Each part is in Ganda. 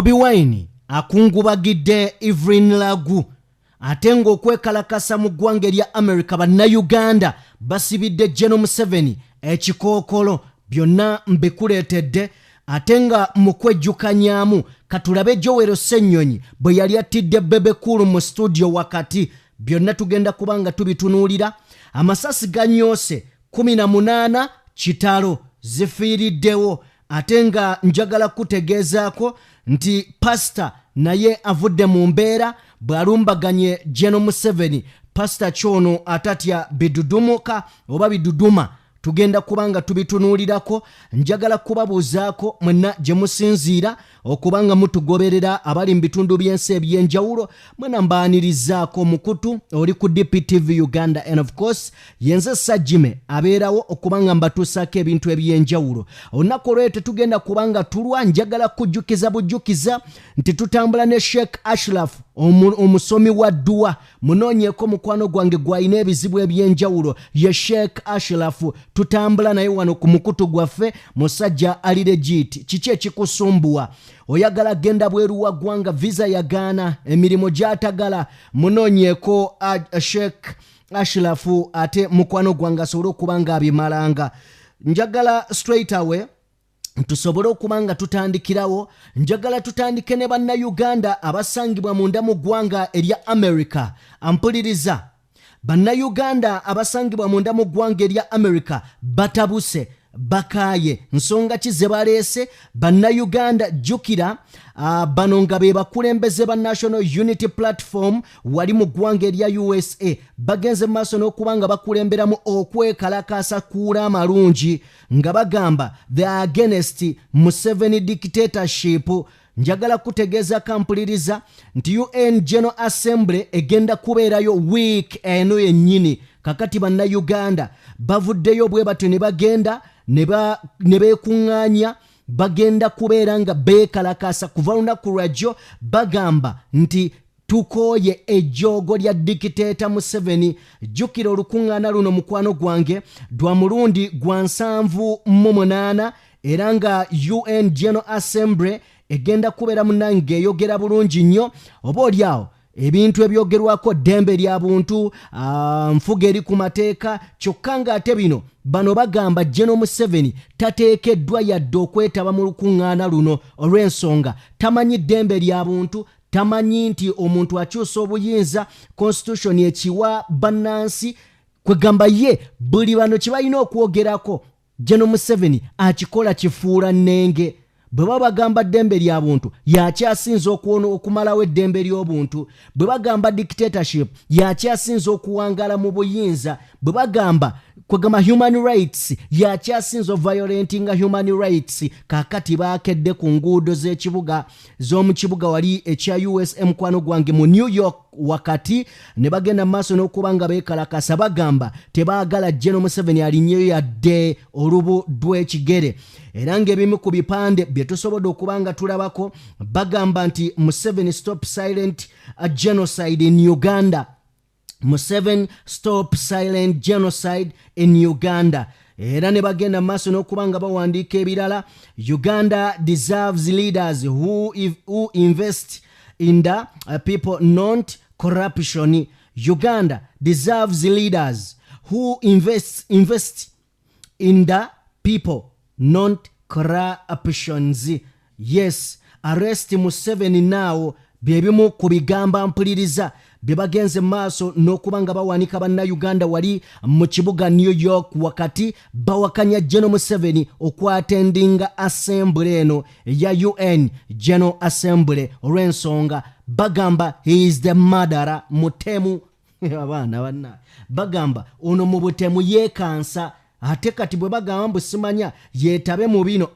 Bobi Wine akungubagidde Evelyn lagu atenga okwekalakasa mu ggwanga lya America bannayuganda basibidde General Museveni ekikookolo byonna mbikuleetedde atenga mu kwejjukanyaamu katulabe Joel Ssennyonyi bwe yali attidde Bebe Cool mu studio wakati byonna tugenda kubanga tubitunuulira. Amasasi Ganyoose 18 kitalo zifiiriddewo atenga njagala kutegeezaako nti pastor naye avudde mu mbeera bwalumbaganye General Museveni pastor chono atatya bidudumuka oba biduduma tugenda kubanga tubitunuulirako. Njagala kubabuuzaako mwenna gye musinziira okubanga mutugoberera abali mu bitundu by'ensi eby'enjawulo mwena mbaanirizaako mukutu oli ku DPTV Uganda and of course yenze Sajjime abeerawo okubanga mbatuusaako ebintu eby'enjawulo. Olunaku olw'eyo tetugenda kubanga tulwa, njagala kujjukiza bujjukiza nti tutambula ne Sheikh Ashraf omusomi wa dduwa munoonyeeko mukwano gwange gwalina ebizibu eby'enjawulo ye Sheikh Ashraf tutambula naye wano ku mukutu gwaffe musajja ali legit. Kiki ekikusumbuwa? Oyagala genda bweru wa ggwanga visa yagaana emirimu gy'atagala munoonyeeko Sheikh Ashraf ate mukwano gwange asobole okubanga abimalanga. Njagala straight away tusobole okubanga tutandikirawo. Njagala tutandike ne bannayuganda abasangibwa munda mu ggwanga erya America. Ampuliriza bannayuganda abasangibwa munda mu ggwanga erya America batabuse bakaaye nsonga ki ze baleese. Bannayuganda jjukira bano nga be bakulembeze ba National Unity Platform wali mu ggwanga erya USA bagenze mu maaso n'okubanga bakulemberamu okwekalakasa kuula amalungi nga bagamba they are against Museveni dictatorship. Njagala kutegeeza kampuliriza nti UN General Assembly egenda kubeerayo week eno yennyini kakati bannayuganda bavuddeyo bwe batyo ne bagenda ne beekuŋŋaanya bagenda kubeera nga beekalakasa kuva lunaku lwajjo bagamba nti tukooye ejjoogo lya dikiteeta Museveni. Jjukira olukuŋŋaana luno mukwano gwange dwa mulundi gwa 78 era nga UN General Assembly egenda kubeera munange eyogera bulungi nnyo oba oliawo ebintu ebyogerwako ddembe lya buntu nfuga eri ku mateeka kyokka nga ate bino bano bagamba General Museveni tateekeddwa yadde okwetaba mu lukuŋŋaana luno olw'ensonga tamanyi ddembe lya buntu, tamanyi nti omuntu akyusa obuyinza constitution ekiwa bannansi kwegamba ye buli bano kye balina okwogerako General Museveni akikola kifuula nnenge. Bwe bagamba ddembe lya buntu yakyasinza okumalawo eddembe ly'obuntu. Bwe bagamba dictatorship yakyasinza okuwangala mu buyinza. Bwe bagamba kwegamba human rights yakyasinza violentinga human rights. Kakati baakedde ku nguudo z'ekibuga z'omu kibuga wali ekya USA mukwano gwange mu New York wakati ne bagenda maaso n'okubanga beekalakasa bagamba tebaagala General Museveni alinnyeyo yadde olubu lw'ekigere. Era ng'ebimu ku bipande bye tusobodde okubanga tulabako bagamba nti Museveni stop silent genocide in Uganda. Museveni stop silent genocide in Uganda. Era ne bagenda maaso n'okubanga bawandiika ebirala. Uganda deserves leaders who invest in the people, not corruption. Uganda deserves leaders who invest in the people, not corruptions. Yes, arrest Museveni now. Byebimu ku bigamba mpuliriza bye bagenze maaso n'okubanga bawanika bannayuganda wali mu kibuga New York wakati bawakanya General Museveni okwatendinga assembly eno ya UN General Assembly olw'ensonga bagamba he is the murderer. Mutemu abaana banna bagamba ono mu butemu yeekansa ate kati bwe bagamba mbu simanya yeetabe mu bino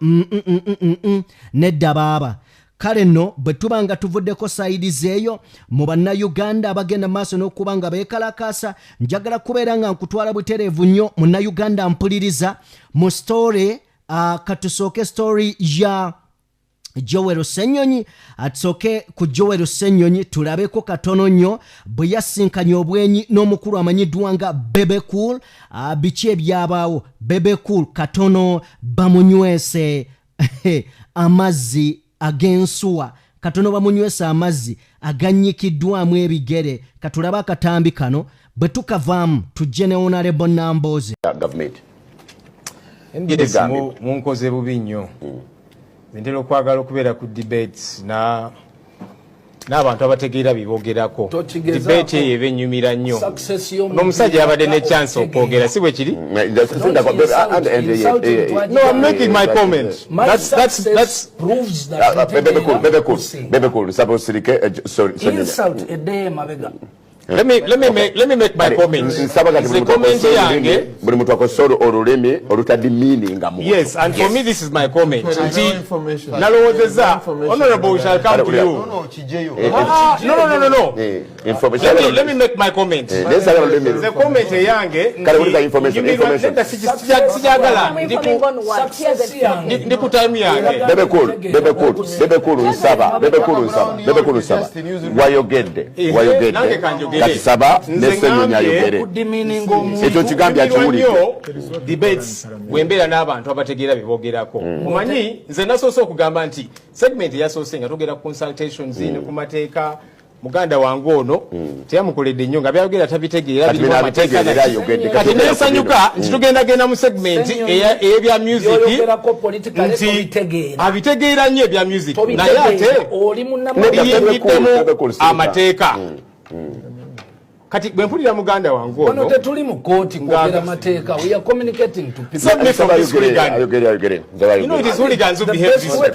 nedda baaba. Kale nno bwe tubanga tuvuddeko sayidi zeeyo mu bannayuganda abagenda maaso n'okubanga beekalakasa njagala kubeera nga nkutwala butereevu nnyo munnayuganda mpuliriza mu story katusooke story ya Joel Ssennyonyi. Atusooke ku Joel Ssennyonyi tulabeko katono nnyo bwe yasinkanye obwenyi n'omukulu amanyiddwa nga Bebe Cool. Biki ebyabaawo? Bebe Cool katono bamunywese amazzi ag'ensuwa katono bamunywesa amazzi aganyikiddwamu ebigere katulaba akatambi kano bwe tukavaamu tujje ne Honorable Namboze. NDS munkoze bubi nnyo. Ntera okwagala okubeera ku debates n'abantu abategeera bibogerako. Debate eyo eba ennyumira nnyo. N'omusajja yabadde ne chance okwogera si bwe kiri? No, I'm making my comment. That's proves that. Bebe cool. Insult a day mabega. Let me make my comment. Yes, and for me this is my comment. Honorable shall come to you. No. Let me make my comment. The comment Saba nesenyonya Ayogedde ekyo kigambya kiwulidde debates wembera n'abantu abategeera bibogerako omanyi nze nasoose okugamba nti segment yasoose nga tugera consultations ne ku mateeka muganda wange ono teyamukoledde nnyo nga byayogera tabitegeera biri mu mateeka kati nesanyuka nti tugendagenda mu segment ey'ebya music nti abitegeera nnyo ebya music naye ate biyingiddemu amateeka kati bwe mpulira muganda wange ono tetuli mu kooti kwogera mateeka. We are communicating to people. You know it is hooligans who behave this way.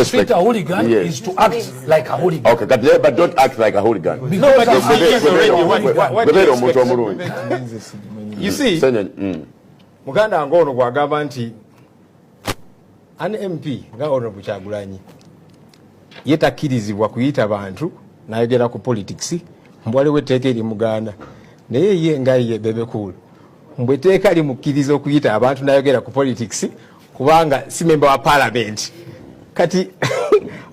Treat a hooligan is to act like a hooligan. Okay, but don't act like a hooligan. No, but what do you expect? You see, muganda wange ono gwagamba nti an MP nga ono Kyagulanyi yetakkirizibwa kuyita bantu n'ayogera ku politics mbwaliwo etteeka eri muganda naye ye nga ye Bebe Cool mbwe etteeka limukkiriza okuyita abantu n'ayogera ku politics kubanga si member wa parliament kati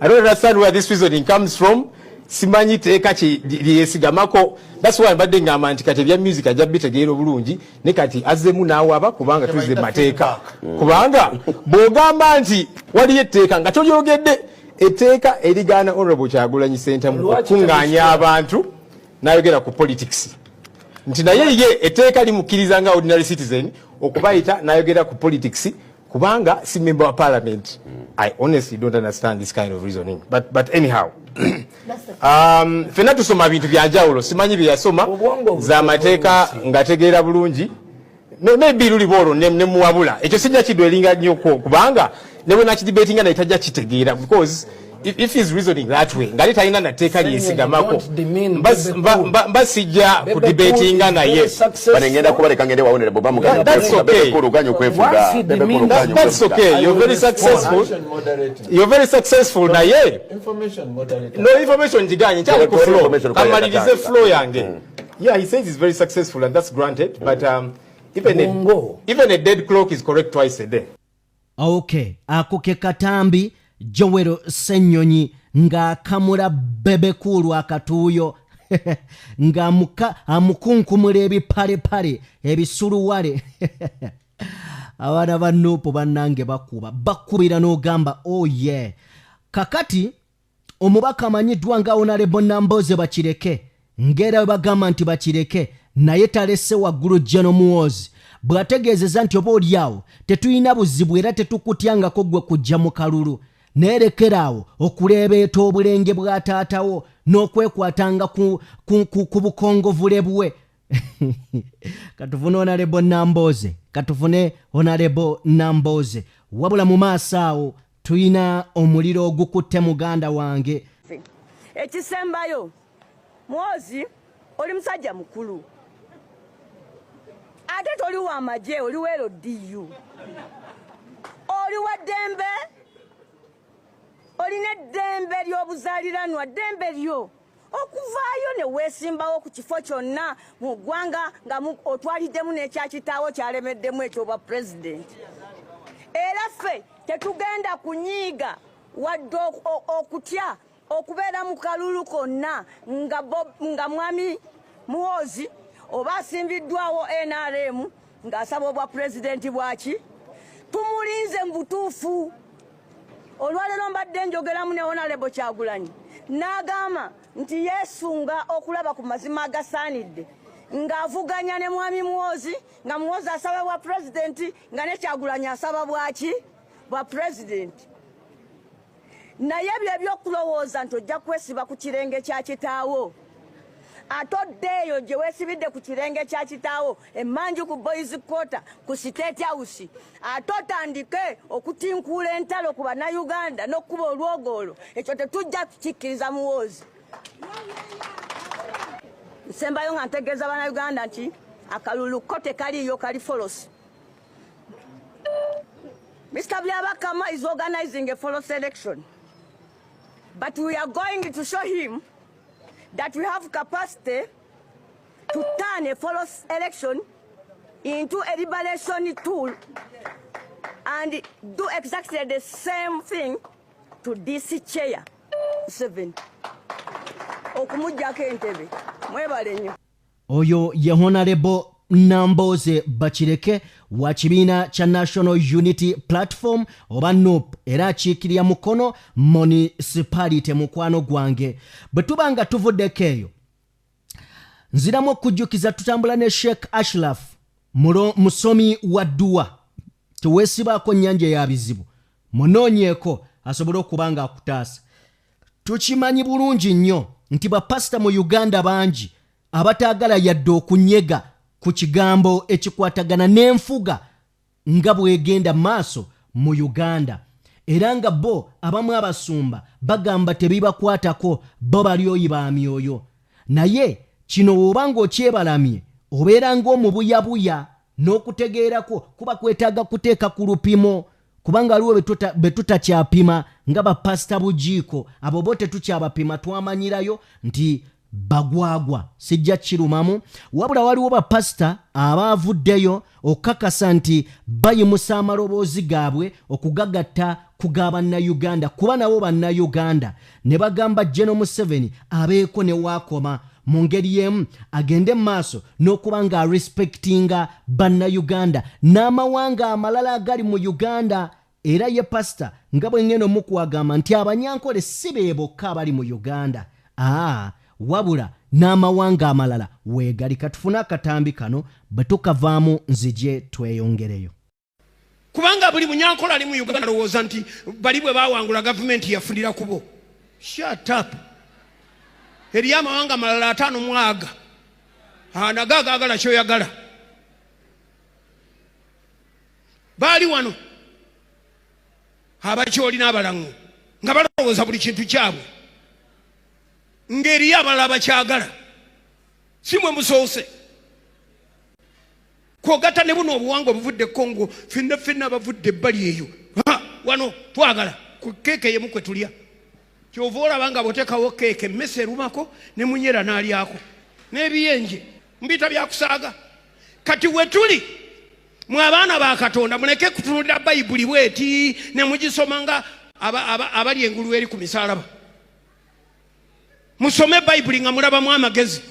I don't understand where this reasoning comes from. Simanyi teeka lyesigamako. That's why mbadde ngamba nti kati ebya music ajja bitegeera obulungi ne kati azzemu n'awaba kubanga tuzze mateeka kubanga bw'ogamba nti waliyo etteeka nga tolyogedde etteeka erigaana Honorable Kyagulanyi Ssentamu okukungaanya abantu n'ayogera ku politics nti naye ye etteeka limukkiriza nga ordinary citizen okubayita n'ayogera ku politics kubanga si member wa parliament. I honestly don't understand this kind of reasoning, but anyhow fena tusoma bintu byanjawulo simanyi bye yasoma za mateeka ngategeera bulungi maybe luli bolo ne muwabula ekyo sijja kidweringa nnyo kubanga ne bwe nakidebatinga naye tajja kitegeera because if he's reasoning that way ngali talina nateeka lyesigamako basijja ku debatinga naye banengenda kubaleka ngende waonere boba muganda kuruganya okwefuga that's okay. You're very successful naye no information jiganye cyane ku flow amalirize flow yange yeah he says he's very successful and that's granted but even a dead clock is correct twice a day. Okay, ako ke katambi Joel Ssenyonyi ng'akamula Bebe Cool akatuuyo nga amukunkumula ebipalepale ebisuluwale abaana ba Nuupu bannange bakubira n'ogamba oh yeah. Kakati omubaka amanyiddwa nga Honorable Namboze bakireke ng'era bwe bagamba nti bakireke naye talese waggulu General Muhoozi bw'ategeezeza nti oba olyawo tetulina buzibu era tetukutyangako gwe kujja mu kalulu neerekeraawo okuleebeeta obulenge bwa taatawo n'okwekwatanga ku bukongovule bwe katufune Honorable Namboze wabula mu maaso awo tulina omuliro ogukutte muganda wange ekisembayo Muhoozi oli musajja mukulu ate toli wa maje oli wero DU oli wa dembe oli ne dembe ly'obuzaaliranwa dembe lyo okuvaayo ne weesimbawo ku kifo kyonna mu ggwanga nga otwaliddemu n'ekyakitaawo kyalemeddemu ekyobwa president era ffe tetugenda kunyiiga wadde okutya okubeera mu kalulu konna nga mwami Muhoozi oba asimbiddwawo NRM ng'asaba obwa pulezidenti bwaki tumulinze mu butuufu olwaleero mbadde njogeramu ne Honorable Kyagulanyi n'agamba nti yeesunga okulaba ku mazima agasaanidde ng'avuganya ne mwami Muhoozi nga Muhoozi asaba bwa pulezidenti nga ne Kyagulanyi asaba bwaki bwa pulezidenti naye ebyo ebyokulowooza nti ojja kwesiba ku kirenge kya kitaawo ate oddeeyo gye weesibidde ku kirenge kya kitaawo emmanju ku boys quarter ku State House ate otandike okutinkuula entalo ku bannayuganda n'okkuba olwogolo ekyo tetujja kukikkiriza Muhoozi nsembayo nga ntegeeza bannayuganda nti akalulu ko tekaliyo kali folosi Mr. Byabakama is organizing a follow election. But we are going to show him that we have capacity to turn a follow election into a liberation tool and do exactly the same thing to this chair. 7. Okumujjako entebe. Mwebale nnyo. Oyo ye Honorable Namboze Bakireke wa kibiina kya National Unity Platform oba NUP era akiikirira mukono municipality mukwano gwange bwe tuba nga tuvuddeko eyo nziramu okujjukiza tutambula ne Sheikh Ashraf musomi wa dduwa teweesibaako nnyanja ya bizibu munoonyeeko asobole okuba nga akutaasa tukimanyi bulungi nnyo nti bapasita mu Uganda bangi abataagala yadde okunyega ku kigambo ekikwatagana n'enfuga nga bwegenda maaso mu Uganda era nga bo abamu abasumba bagamba tebibakwatako bo bali oyiba myoyo naye kino obanga okyebalamye obeera ng'omubuyabuya n'okutegeerako kuba kwetaaga kuteeka ku lupimo kubanga aliwo betutakyapima nga bapasita bujiiko abo bo tetukyabapima twamanyirayo nti bagwagwa sijja kirumamu wabula waliwo bapasita abaavuddeyo okukakasa nti bayimusa amaloboozi gaabwe okugagatta ku g'Abannayuganda kuba nabo Bannayuganda ne bagamba General Museveni abeeko ne waakoma mu ngeri y'emu agende maaso n'okuba nga respectinga Bannayuganda n'amawanga amalala agali mu Uganda era ye pasita nga bwe ngeno mukwagamba nti Abanyankole si be bokka abali mu Uganda wabula n'amawanga amalala weegali katufuna akatambi kano bwe tukavaamu nzije tweyongereyo kubanga buli Munyankole ali mu Uganda alowooza nti bali bwe baawangula gavumenti yafunira kubo. Shut up. Eriyo amawanga amalala 5 mwaga nago agaagala kyoyagala baali wano abakyoli n'abalaŋŋu nga balowooza buli kintu kyabwe ng'eriyo abalala bakyagala si mwe musoose kwogata ne buno obuwangwa obuvudde Congo ffenna abavudde ebbali eyo wano twagala ku keeke yemu kwe tulya kyova olaba nga bw'oteekawo keeke emmese erumako ne munyera n'alyako n'ebiyenje mbita byakusaaga kati we tuli mwe abaana ba Katonda muleke kutunulira Bayibuli bweti ne mugisoma nga abali engulu eri ku misaalaba musome Bayibuli nga mulabamu amagezi.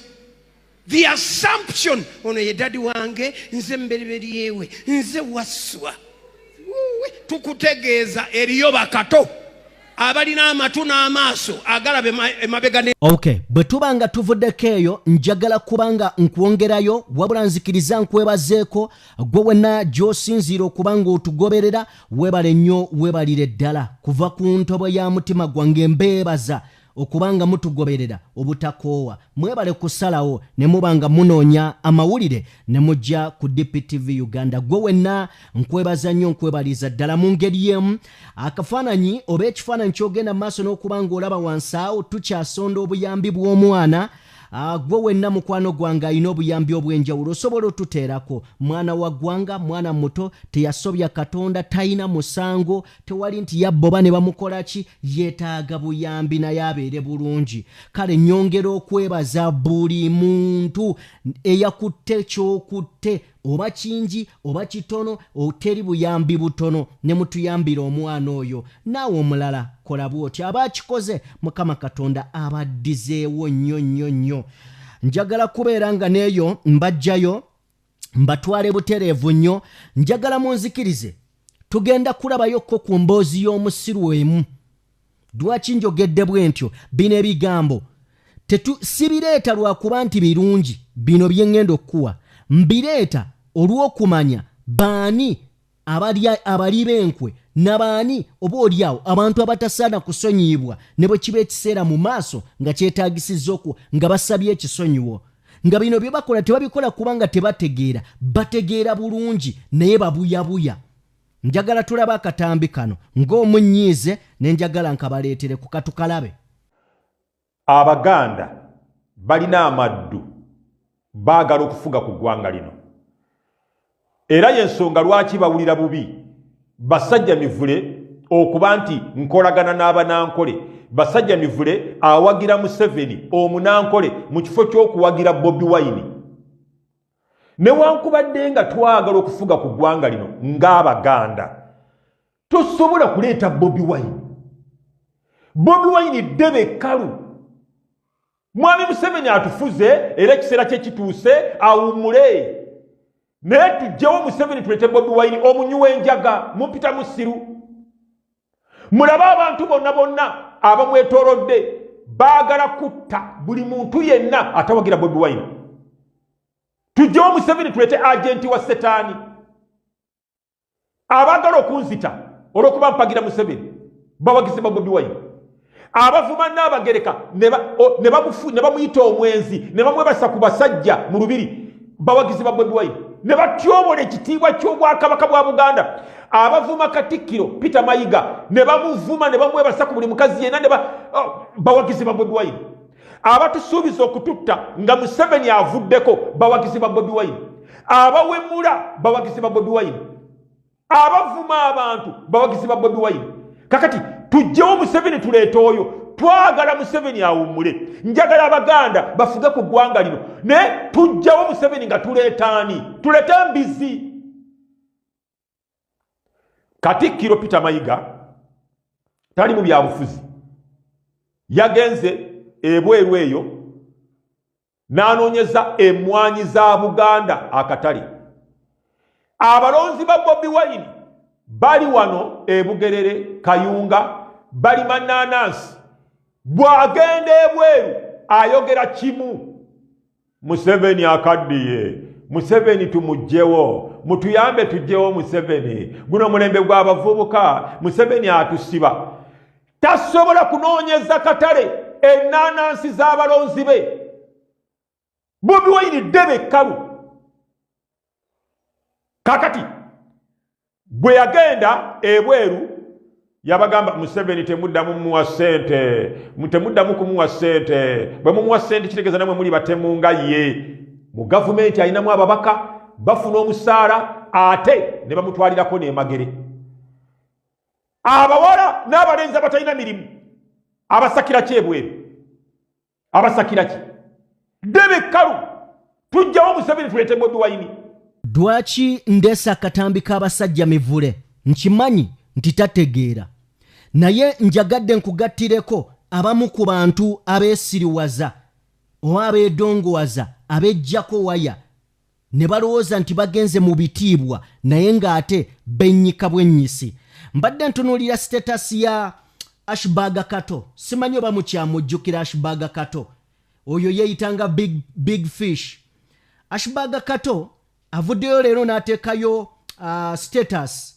The assumption ono ye dadi wange nze mberiberi yewe nze waswa tukutegeeza eriyo bakato abalina amatu n'amaaso agalabe emabega ne. Okay, bwe tuba nga tuvuddeko eyo njagala kubanga nkwongerayo wabula nzikiriza nkwebazeeko gwe wenna gy'osinziira okuba nga otugoberera weebale nnyo weebalire ddala kuva ku ntobo ya mutima gwange mbeebaza okubanga mutugoberera obutakoowa mwebale kusalawo ne mubanga munoonya amawulire ne mujja ku DPTV Uganda gwe wenna nkwebaza nnyo nkwebaliza ddala mu ngeri y'emu akafaananyi oba ekifaananyi kyogenda maaso n'okubanga olaba wansi awo tukyasonda obuyambi bw'omwana gwe wenna mukwano gwange alina obuyambi obw'enjawulo osobola otuteerako mwana wa ggwanga mwana muto teyasobya Katonda talina musango tewali nti yabboba ne bamukola ki yeetaaga buyambi naye abeere bulungi kale nnyongera okwebaza buli muntu eyakutte ky'okutte oba kingi oba kitono oteri buyambi butono ne mutuyambira omwana oyo naawe omulala kola bw'oti aba akikoze Mukama Katonda abaddizeewo nnyo njagala kubeera nga neeyo mbajjayo mbatwale butereevu nnyo njagala munzikirize tugenda kulabayokko ku mboozi y'omusiru emu. Lwaki njogedde bwe ntyo? Bino ebigambo sibireeta lwakuba nti birungi, bino bye ŋŋenda okukuwa mbireeta olw'okumanya baani abali b'enkwe nabaani oba oliawo abantu abatasaana kusonyiibwa ne bwe kiba ekiseera mu maaso nga kyetaagisizza nga basabye ekisonyiwo. Nga bino bye bakola tebabikola kubanga tebategeera, bategeera bulungi naye babuyabuya. Njagala tulaba akatambi kano ng'omunyiize ne njagala nkabaleetere ku katukalabe. Abaganda balina amaddu baagala okufuga ku ggwanga lino. Era y'ensonga lwaki bawulira bubi Basajja Mivule okuba nti nkolagana n'abanankole. Basajja Mivule awagira Museveni omunankole mu kifo ky'okuwagira Bobi Wine. Newankubadde nga twagala okufuga ku ggwanga lino ng'Abaganda tosobola kuleeta Bobi Wine. Bobi Wine ddebe kkalu. Mwami Museveni atufuze era ekiseera kye kituuse awummule. Naye tujjewo Museveni tulete Bobi Wine omunyuwa enjaga mumpita musiru. Mulaba abantu bonna abamwetoolodde baagala kutta buli muntu yenna atawagira Bobi Wine. Tujjewo Museveni tulete agenti wa setaani. Abaagala okunzita olw'okuba mpagira Museveni bawagize Bobi Wine. Abavuma n'abagereka ne bamuyita omwenzi ne bamwebasa ku basajja mu lubiri bawagizi ba Bobi Wine. Ne batyobola ekitiibwa ky'obwakabaka bwa Buganda. Abavuma Katikkiro Peter Mayiga ne bamuvuma ne bamwebasa ku buli mukazi yenna ne bawagizi ba Bobi Wine. Abatusuubiza okututta nga Museveni avuddeko bawagizi ba Bobi Wine. Abawemula bawagizi ba Bobi Wine. Abavuma abantu bawagizi ba Bobi Wine. Kakati tujjewo Museveni tuleeta oyo. Twagala Museveni awummule. Njagala Abaganda bafuge ku ggwanga lino. Ne tujjawo Museveni nga tuleetaani. Tuleeta mbizi. Katikkiro Peter Mayiga tali mu byabufuzi. Yagenze ebweru eyo n'anoonyeza emmwanyi za Buganda akatale. Abalonzi ba Bobi Wine bali wano e Bugerere, Kayunga, bali Mananansi. Bw'agenda ebweru ayogera kimu. Museveni akaddiye. Museveni tumugjewo. Mutuyambe tujjewo Museveni. Guno mulembe gw'abavubuka. Museveni atusiba. Tasobola kunoonyeza katale ennanansi z'abalonzi be. Bobi Wine ddebe kkalu. Kakati bwe yagenda ebweru yabagamba Museveni temuddamu muwa ssente, temuddamu kumuwa ssente. Bwe mumuwa ssente kitegeeza namwe muli batemu nga ye. Mu gavumenti alinamu ababaka bafuna omusaala ate ne bamutwalirako n'emagere. Abawala n'abalenzi abatalina mirimu abasakira ki ebweru? Abasakira ki? Ddebe kkalu. Tujjawo Museveni tulete Bobi Wine. Lwaki ndeesa akatambi k'Abasajja Mivule? Nkimanyi nti tategeera. Naye njagadde nkugattireko abamu ku bantu abeesiriwaza oba abeedongowaza abejjako waya ne balowooza nti bagenze mu bitiibwa naye ng'ate bennyika bwennyisi. Mbadde ntunuulira sitetasi ya Agakagwawo. Simanyi oba mukyamujjukira Agakagwawo. Oyo yeeyitanga big fish. Agakagwawo avuddeyo leero n'ateekayo status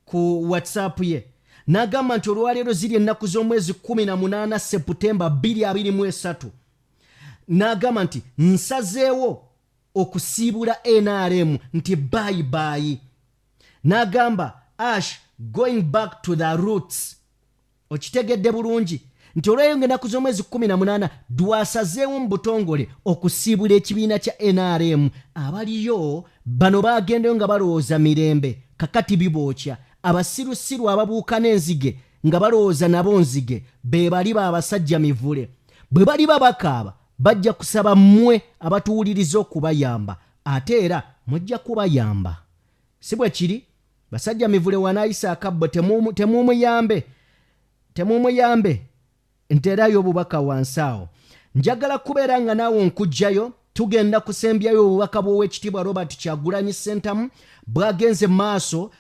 ku WhatsApp ye. N'agamba nti olwaleero ziri ennaku z'omwezi 18 Septemba 2023. N'agamba nti nsazeewo okusiibula NRM nti bye. N'agamba going back to the roots. Okitegedde bulungi nti olwaleero ng'ennaku z'omwezi 18 dwasazeewo mu butongole okusiibula ekibiina kya NRM. Abaliyo bano baagendayo nga balowooza mirembe kakati bibookya. Abasirusiru ababuuka n'enzige nga balowooza nabo nzige be bali ba Basajja Mivule. Bwe bali bakaaba bajja kusaba mmwe abatuwuliriza okubayamba ate era mujja kubayamba. Si bwe kiri? Basajja Mivule wanaayisa akabbo temumuyambe nterayo obubaka wansi awo. Njagala kubeera nga naawe nkujjayo tugenda kusembyayo obubaka bw'owekitiibwa Robert Kyagulanyi Ssentamu bwagenze maaso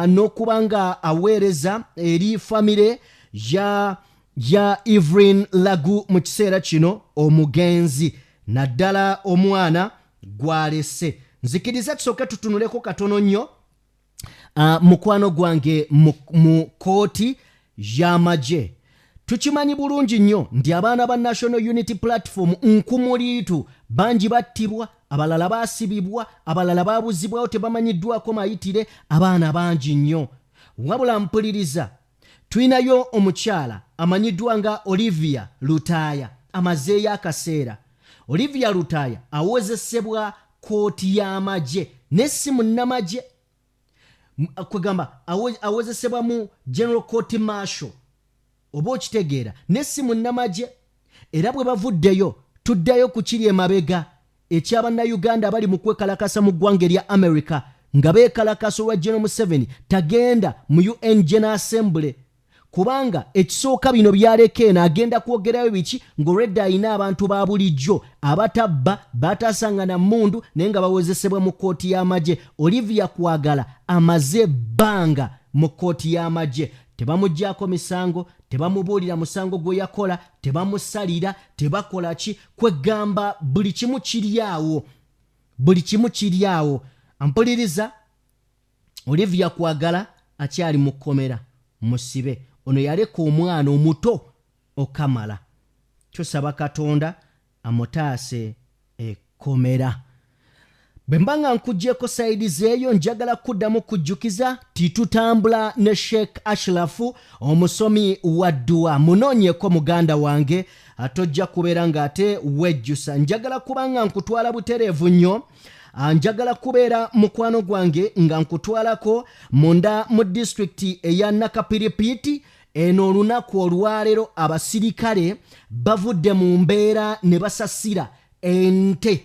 n'okuba nga aweereza eri famire ya Evelyn Lagu mu kiseera kino omugenzi naddala omwana gwalese. Nzikiriza tusooke tutunuleko katono nnyo mukwano gwange mu kooti y'amagye. Tukimanyi bulungi nnyo nti abaana ba National Unity Platform nkumuliitu bangi battibwa, abalala baasibibwa, abalala baabuzibwawo tebamanyiddwako mayitire, abaana bangi nnyo. Wabula mpuliriza, tulinayo omukyala amanyiddwa nga Olivia Lutaaya amazeeyo akaseera. Olivia Lutaaya awozesebwa kooti y'amagye ne si munnamagye, kwegamba awozesebwa mu General Court Martial oba okitegeera, ne si munnamagye. Era bwe bavuddeyo tuddayo ku kiri emabega eky'Abannayuganda abali mu kwekalakasa mu ggwanga erya America nga beekalakasa olwa General Museveni tagenda mu UN General Assembly, kubanga ekisooka bino byaleka eno agenda kwogerayo biki ng'olwedda alina abantu ba bulijjo abatabba batasangana mmundu naye nga bawozesebwa mu kooti y'amagye. Olivia Kwagala amaze ebbanga mu kooti y'amagye, tebamuggyako misango, tebamubuulira musango gwe yakola, tebamusalira, tebakola ki, kwegamba buli kimu kiri awo, buli kimu kiri awo. Ampuliriza, Olivia Kwagala akyali mu kkomera musibe. Ono yaleka omwana omuto okamala. Tusaba Katonda amutaase ekkomera. Bwe mba nga nkuggyeko sayidi zeeyo njagala kuddamu kujjukiza titutambula ne Sheikh Ashrafu omusomi wa dduwa. Munoonyeko muganda wange atojja kubeera ng'ate wejjusa. Njagala kuba nga nkutwala butereevu nnyo. Njagala kubeera mukwano gwange nga nkutwalako munda mu disitulikiti eya Nakapiripiti. Eno olunaku olwaleero abasirikale bavudde mu mbeera ne basasira ente,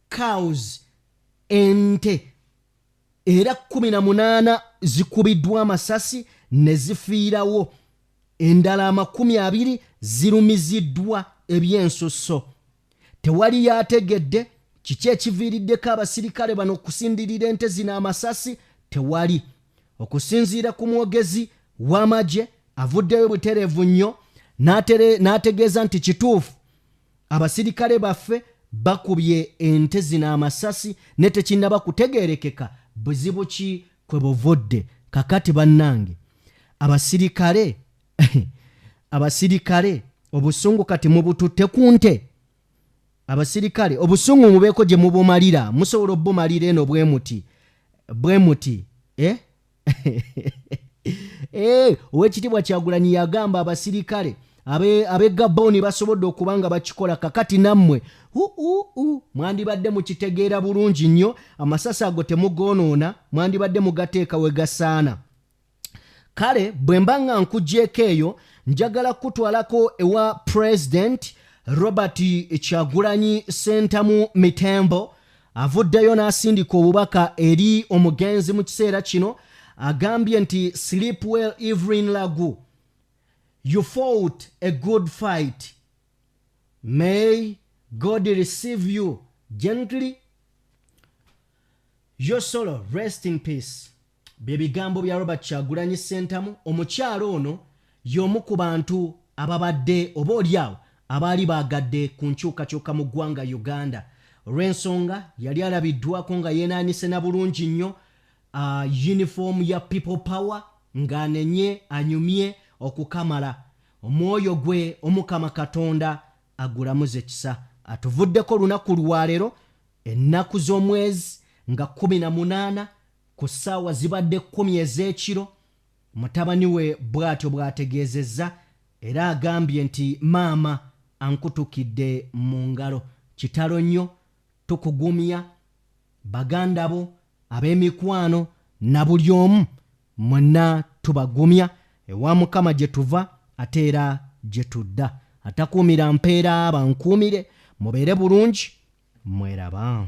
cows, ente era 18 zikubiddwa amasasi ne zifiirawo, endala 20 zirumiziddwa ebyensusso. Tewali yategedde kiki ekiviiriddeko abasirikale bano okusindirira ente zino amasasi, tewali. Okusinziira ku mwogezi w'amagye avuddeyo butereevu nnyo n'ategeeza nti kituufu abasirikale baffe bakubye ente zino amasasi ne tekinnaba kutegeerekeka buzibu ki kwe buvudde. Kakati bannange abasirikale obusungu kati mubututte ku nte. Abasirikale obusungu mubeeko gye mubumalira, musobola obumalira eno bwe muti Owekitiibwa Kyagulanyi yagamba abasirikale abe Gabon basobodde okubanga bakikola. Kakati nammwe mwandibadde mukitegeera bulungi nnyo, amasasi ago temugonoona, mwandibadde mugateeka we gasaana. Kale bwe mba nga nkuggyeko eyo njagala kutwalako ewa President Robert Kyagulanyi Ssentamu Mitembo. Avuddeyo n'asindika obubaka eri omugenzi mu kiseera kino. Agambye nti sleep well Evelyn Lagu, you fought a good fight, may God receive you gently, your soul rest in peace. Bye bigambo bya Robert Kyagulanyi Ssentamu. Omukyalo ono y'omu ku bantu ababadde oba oliawo abaali baagadde ku nkyukakyuka mu ggwanga Uganda. Olw'ensonga yali alabiddwako nga yeenaanise na bulungi nnyo uniform ya People Power ng'anenye anyumye okukamala. Omwoyo gwe Omukama Katonda agulamuze kisa. Atuvuddeko lunaku lwaleero ennaku z'omwezi nga 18 ku ssaawa zibadde 10 ez'ekiro. Mutabani we bw'atyo bw'ategeezezza era agambye nti maama ankutukidde mu ngalo. Kitalo nnyo, tukugumya baganda bo, ab'emikwano na buli omu mwenna tubagumya. Ewa Mukama gye tuva ate era gye tudda. Atakuumira mpeera bankuumire. Mubeere bulungi, mweraba.